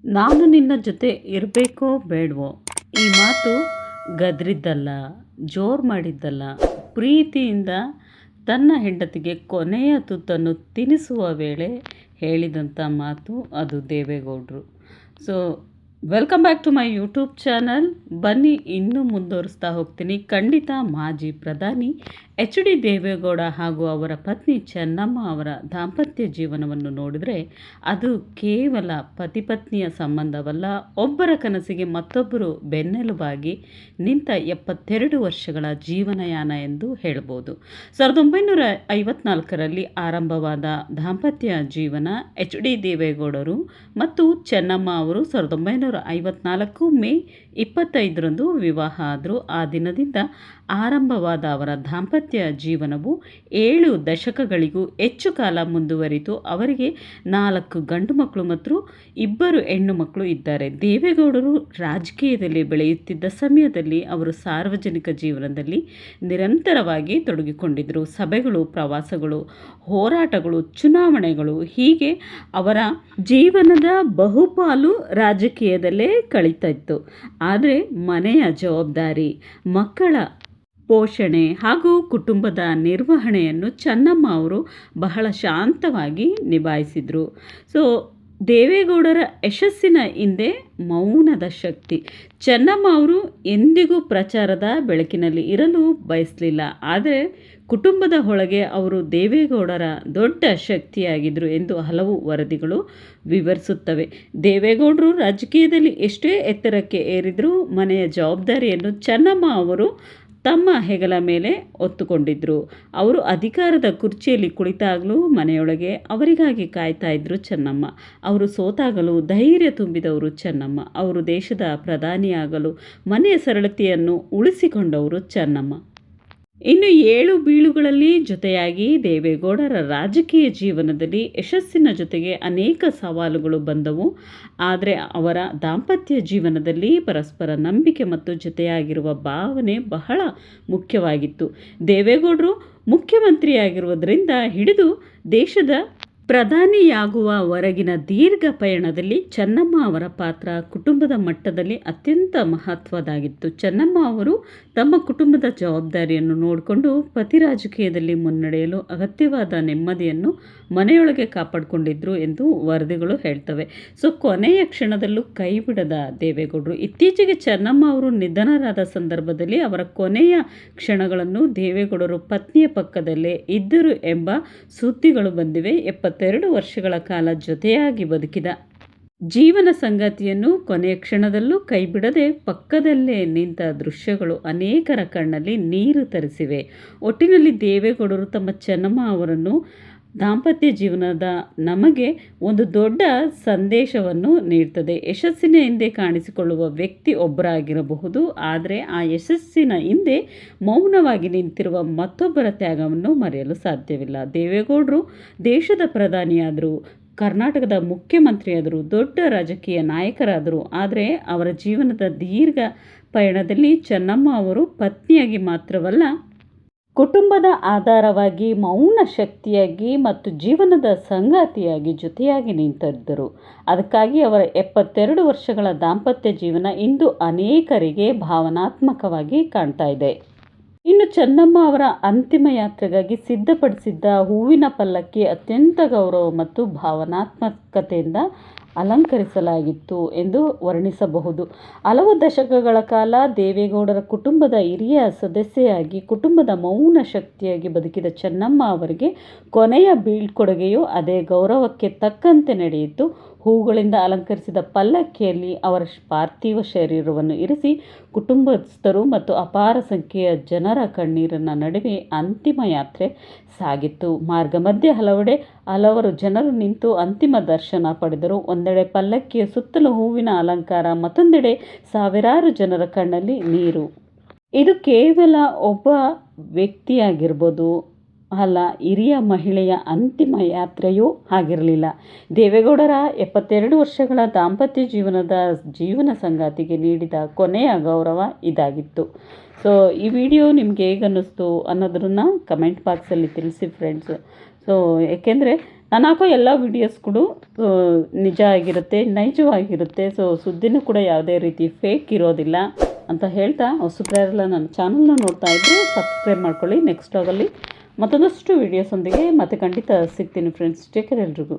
ನಾನು ನಿನ್ನ ಜೊತೆ ಇರಬೇಕೋ ಬೇಡವೋ ಈ ಮಾತು ಗದರಿದ್ದಲ್ಲ, ಜೋರು ಮಾಡಿದ್ದಲ್ಲ. ಪ್ರೀತಿಯಿಂದ ತನ್ನ ಹೆಂಡತಿಗೆ ಕೊನೆಯ ತುತ್ತನ್ನು ತಿನ್ನಿಸುವ ವೇಳೆ ಹೇಳಿದಂಥ ಮಾತು ಅದು ದೇವೇಗೌಡರು. So welcome back to my YouTube channel. ಬನ್ನಿ ಇನ್ನೂ ಮುಂದುವರಿಸ್ತಾ ಹೋಗ್ತೀನಿ. ಖಂಡಿತ ಮಾಜಿ ಪ್ರಧಾನಿ HD ದೇವೇಗೌಡ ಹಾಗೂ ಅವರ ಪತ್ನಿ ಚೆನ್ನಮ್ಮ ಅವರ ದಾಂಪತ್ಯ ಜೀವನವನ್ನು ನೋಡಿದರೆ ಅದು ಕೇವಲ ಪತಿ ಪತ್ನಿಯ ಸಂಬಂಧವಲ್ಲ, ಒಬ್ಬರ ಕನಸಿಗೆ ಮತ್ತೊಬ್ಬರು ಬೆನ್ನೆಲುಬಾಗಿ ನಿಂತ 72 ವರ್ಷಗಳ ಜೀವನಯಾನ ಎಂದು ಹೇಳ್ಬೋದು. 1954ರಲ್ಲಿ ಆರಂಭವಾದ ದಾಂಪತ್ಯ ಜೀವನ HD ದೇವೇಗೌಡರು ಮತ್ತು ಚೆನ್ನಮ್ಮ ಅವರು 1954 ಮೇ 25ರಂದು ವಿವಾಹ ಆದರು. ಆ ದಿನದಿಂದ ಆರಂಭವಾದ ಅವರ ದಾಂಪತ್ಯ ಜೀವನವು 7 ದಶಕಗಳಿಗೂ ಹೆಚ್ಚು ಕಾಲ ಮುಂದುವರಿತು. ಅವರಿಗೆ 4 ಗಂಡು ಮಕ್ಕಳು ಮತ್ತು 2 ಹೆಣ್ಣು ಮಕ್ಕಳು ಇದ್ದಾರೆ. ದೇವೇಗೌಡರು ರಾಜಕೀಯದಲ್ಲಿ ಬೆಳೆಯುತ್ತಿದ್ದ ಸಮಯದಲ್ಲಿ ಅವರು ಸಾರ್ವಜನಿಕ ಜೀವನದಲ್ಲಿ ನಿರಂತರವಾಗಿ ತೊಡಗಿಕೊಂಡಿದ್ದರು. ಸಭೆಗಳು, ಪ್ರವಾಸಗಳು, ಹೋರಾಟಗಳು, ಚುನಾವಣೆಗಳು, ಹೀಗೆ ಅವರ ಜೀವನದ ಬಹುಪಾಲು ರಾಜಕೀಯದಲ್ಲೇ ಕಳೀತಾ ಇತ್ತು. ಆದರೆ ಮನೆಯ ಜವಾಬ್ದಾರಿ, ಮಕ್ಕಳ ಪೋಷಣೆ ಹಾಗೂ ಕುಟುಂಬದ ನಿರ್ವಹಣೆಯನ್ನು ಚೆನ್ನಮ್ಮ ಅವರು ಬಹಳ ಶಾಂತವಾಗಿ ನಿಭಾಯಿಸಿದರು. ಸೊ ದೇವೇಗೌಡರ ಯಶಸ್ಸಿನ ಹಿಂದೆ ಮೌನದ ಶಕ್ತಿ. ಚೆನ್ನಮ್ಮ ಅವರು ಎಂದಿಗೂ ಪ್ರಚಾರದ ಬೆಳಕಿನಲ್ಲಿ ಇರಲು ಬಯಸಲಿಲ್ಲ. ಆದರೆ ಕುಟುಂಬದ ಒಳಗೆ ಅವರು ದೇವೇಗೌಡರ ದೊಡ್ಡ ಶಕ್ತಿಯಾಗಿದ್ದರು ಎಂದು ಹಲವು ವರದಿಗಳು ವಿವರಿಸುತ್ತವೆ. ದೇವೇಗೌಡರು ರಾಜಕೀಯದಲ್ಲಿ ಎಷ್ಟೇ ಎತ್ತರಕ್ಕೆ ಏರಿದರೂ ಮನೆಯ ಜವಾಬ್ದಾರಿಯನ್ನು ಚೆನ್ನಮ್ಮ ಅವರು ತಮ್ಮ ಹೆಗಲ ಮೇಲೆ ಹೊತ್ತುಕೊಂಡಿದ್ದರು. ಅವರು ಅಧಿಕಾರದ ಕುರ್ಚಿಯಲ್ಲಿ ಕುಳಿತಾಗಲೂ ಮನೆಯೊಳಗೆ ಅವರಿಗಾಗಿ ಕಾಯ್ತಾ ಇದ್ದರು ಚೆನ್ನಮ್ಮ. ಅವರು ಸೋತಾಗಲೂ ಧೈರ್ಯ ತುಂಬಿದವರು ಚೆನ್ನಮ್ಮ. ಅವರು ದೇಶದ ಪ್ರಧಾನಿಯಾಗಲು ಮನೆಯ ಸರಳತೆಯನ್ನು ಉಳಿಸಿಕೊಂಡವರು ಚೆನ್ನಮ್ಮ. ಇನ್ನು 7 ಬೀಳುಗಳಲ್ಲಿ ಜೊತೆಯಾಗಿ ದೇವೇಗೌಡರ ರಾಜಕೀಯ ಜೀವನದಲ್ಲಿ ಯಶಸ್ಸಿನ ಜೊತೆಗೆ ಅನೇಕ ಸವಾಲುಗಳು ಬಂದವು. ಆದರೆ ಅವರ ದಾಂಪತ್ಯ ಜೀವನದಲ್ಲಿ ಪರಸ್ಪರ ನಂಬಿಕೆ ಮತ್ತು ಜೊತೆಯಾಗಿರುವ ಭಾವನೆ ಬಹಳ ಮುಖ್ಯವಾಗಿತ್ತು. ದೇವೇಗೌಡರು ಮುಖ್ಯಮಂತ್ರಿಯಾಗಿರುವುದರಿಂದ ಹಿಡಿದು ದೇಶದ ಪ್ರಧಾನಿಯಾಗುವವರೆಗಿನ ದೀರ್ಘ ಪಯಣದಲ್ಲಿ ಚೆನ್ನಮ್ಮ ಅವರ ಪಾತ್ರ ಕುಟುಂಬದ ಮಟ್ಟದಲ್ಲಿ ಅತ್ಯಂತ ಮಹತ್ವದಾಗಿತ್ತು. ಚೆನ್ನಮ್ಮ ಅವರು ತಮ್ಮ ಕುಟುಂಬದ ಜವಾಬ್ದಾರಿಯನ್ನು ನೋಡಿಕೊಂಡು ಪತಿ ರಾಜಕೀಯದಲ್ಲಿ ಮುನ್ನಡೆಯಲು ಅಗತ್ಯವಾದ ನೆಮ್ಮದಿಯನ್ನು ಮನೆಯೊಳಗೆ ಕಾಪಾಡಿಕೊಂಡಿದ್ರು ಎಂದು ವರದಿಗಳು ಹೇಳ್ತವೆ. ಸೊ ಕೊನೆಯ ಕ್ಷಣದಲ್ಲೂ ಕೈ ಬಿಡದ ದೇವೇಗೌಡರು. ಇತ್ತೀಚೆಗೆ ಚೆನ್ನಮ್ಮ ಅವರು ನಿಧನರಾದ ಸಂದರ್ಭದಲ್ಲಿ ಅವರ ಕೊನೆಯ ಕ್ಷಣಗಳನ್ನು ದೇವೇಗೌಡರು ಪತ್ನಿಯ ಪಕ್ಕದಲ್ಲೇ ಇದ್ದರು ಎಂಬ ಸುದ್ದಿಗಳು ಬಂದಿವೆ. 72 ವರ್ಷಗಳ ಕಾಲ ಜೊತೆಯಾಗಿ ಬದುಕಿದ ಜೀವನ ಸಂಗಾತಿಯನ್ನು ಕೊನೆಯ ಕ್ಷಣದಲ್ಲೂ ಕೈಬಿಡದೆ ಪಕ್ಕದಲ್ಲೇ ನಿಂತ ದೃಶ್ಯಗಳು ಅನೇಕರ ಕಣ್ಣಲ್ಲಿ ನೀರು ತರಿಸಿವೆ. ಒಟ್ಟಿನಲ್ಲಿ ದೇವೇಗೌಡರು ತಮ್ಮ ಚೆನ್ನಮ್ಮ ಅವರನ್ನು ದಾಂಪತ್ಯ ಜೀವನದ ನಮಗೆ ಒಂದು ದೊಡ್ಡ ಸಂದೇಶವನ್ನು ನೀಡ್ತದೆ. ಯಶಸ್ಸಿನ ಹಿಂದೆ ಕಾಣಿಸಿಕೊಳ್ಳುವ ವ್ಯಕ್ತಿ ಒಬ್ಬರಾಗಿರಬಹುದು, ಆದರೆ ಆ ಯಶಸ್ಸಿನ ಹಿಂದೆ ಮೌನವಾಗಿ ನಿಂತಿರುವ ಮತ್ತೊಬ್ಬರ ತ್ಯಾಗವನ್ನು ಮರೆಯಲು ಸಾಧ್ಯವಿಲ್ಲ. ದೇವೇಗೌಡರು ದೇಶದ ಪ್ರಧಾನಿಯಾದರು, ಕರ್ನಾಟಕದ ಮುಖ್ಯಮಂತ್ರಿಯಾದರು, ದೊಡ್ಡ ರಾಜಕೀಯ ನಾಯಕರಾದರು. ಆದರೆ ಅವರ ಜೀವನದ ದೀರ್ಘ ಪಯಣದಲ್ಲಿ ಚೆನ್ನಮ್ಮ ಅವರು ಪತ್ನಿಯಾಗಿ ಮಾತ್ರವಲ್ಲ, ಕುಟುಂಬದ ಆಧಾರವಾಗಿ, ಮೌನ ಶಕ್ತಿಯಾಗಿ ಮತ್ತು ಜೀವನದ ಸಂಗಾತಿಯಾಗಿ ಜೊತೆಯಾಗಿ ನಿಂತಿದ್ದರು. ಅದಕ್ಕಾಗಿ ಅವರ 72 ವರ್ಷಗಳ ದಾಂಪತ್ಯ ಜೀವನ ಇಂದು ಅನೇಕರಿಗೆ ಭಾವನಾತ್ಮಕವಾಗಿ ಕಾಣ್ತಾ ಇದೆ. ಇನ್ನು ಚೆನ್ನಮ್ಮ ಅವರ ಅಂತಿಮ ಯಾತ್ರೆಗಾಗಿ ಸಿದ್ಧಪಡಿಸಿದ್ದ ಹೂವಿನ ಪಲ್ಲಕ್ಕಿ ಅತ್ಯಂತ ಗೌರವ ಮತ್ತು ಭಾವನಾತ್ಮಕತೆಯಿಂದ ಅಲಂಕರಿಸಲಾಗಿತ್ತು ಎಂದು ವರ್ಣಿಸಬಹುದು. ಹಲವು ದಶಕಗಳ ಕಾಲ ದೇವೇಗೌಡರ ಕುಟುಂಬದ ಹಿರಿಯ ಸದಸ್ಯೆಯಾಗಿ ಕುಟುಂಬದ ಮೌನ ಶಕ್ತಿಯಾಗಿ ಬದುಕಿದ ಚೆನ್ನಮ್ಮ ಅವರಿಗೆ ಕೊನೆಯ ಬೀಳ್ಕೊಡುಗೆಯು ಅದೇ ಗೌರವಕ್ಕೆ ತಕ್ಕಂತೆ ನಡೆಯಿತು. ಹೂಗಳಿಂದ ಅಲಂಕರಿಸಿದ ಪಲ್ಲಕ್ಕಿಯಲ್ಲಿ ಅವರ ಪಾರ್ಥಿವ ಶರೀರವನ್ನು ಇರಿಸಿ ಕುಟುಂಬಸ್ಥರು ಮತ್ತು ಅಪಾರ ಸಂಖ್ಯೆಯ ಜನರ ಕಣ್ಣೀರಿನ ನಡುವೆ ಅಂತಿಮ ಯಾತ್ರೆ ಸಾಗಿತ್ತು. ಮಾರ್ಗ ಮಧ್ಯೆ ಹಲವರು ಜನರು ನಿಂತು ಅಂತಿಮ ದರ್ಶನ ಪಡೆದರು. ಒಂದೆಡೆ ಪಲ್ಲಕ್ಕಿಯ ಸುತ್ತಲೂ ಹೂವಿನ ಅಲಂಕಾರ, ಮತ್ತೊಂದೆಡೆ ಸಾವಿರಾರು ಜನರ ಕಣ್ಣಲ್ಲಿ ನೀರು. ಇದು ಕೇವಲ ಒಬ್ಬ ವ್ಯಕ್ತಿಯಾಗಿರ್ಬೋದು ಅಲ್ಲ, ಹಿರಿಯ ಮಹಿಳೆಯ ಅಂತಿಮ ಯಾತ್ರೆಯೂ ಆಗಿರಲಿಲ್ಲ. ದೇವೇಗೌಡರ 72 ವರ್ಷಗಳ ದಾಂಪತ್ಯ ಜೀವನ ಸಂಗಾತಿಗೆ ನೀಡಿದ ಕೊನೆಯ ಗೌರವ ಇದಾಗಿತ್ತು. ಸೊ ಈ ವಿಡಿಯೋ ನಿಮ್ಗೆ ಹೇಗೆ ಅನ್ನಿಸ್ತು ಅನ್ನೋದನ್ನು ಕಮೆಂಟ್ ಬಾಕ್ಸಲ್ಲಿ ತಿಳಿಸಿ ಫ್ರೆಂಡ್ಸು. ಸೊ ಏಕೆಂದರೆ ನಾನು ಹಾಕೋ ಎಲ್ಲ ವೀಡಿಯೋಸ್ಗಳು ನಿಜ ಆಗಿರುತ್ತೆ, ನೈಜವಾಗಿರುತ್ತೆ. ಸೊ ಸುದ್ದಿನೂ ಕೂಡ ಯಾವುದೇ ರೀತಿ ಫೇಕ್ ಇರೋದಿಲ್ಲ ಅಂತ ಹೇಳ್ತಾ, ಹೊಸಬ್ರೆಲ್ಲ ನನ್ನ ಚಾನಲ್ನ ನೋಡ್ತಾ ಇದ್ದರೆ ಸಬ್ಸ್ಕ್ರೈಬ್ ಮಾಡ್ಕೊಳ್ಳಿ. ನೆಕ್ಸ್ಟ್ ಆಗಲ್ಲಿ ಮತ್ತೊಂದಷ್ಟು ವೀಡಿಯೋಸೊಂದಿಗೆ ಮತ್ತೆ ಖಂಡಿತ ಸಿಗ್ತೀನಿ ಫ್ರೆಂಡ್ಸ್. ಟೇಕ್ ಕೇರ್ ಎಲ್ರಿಗೂ.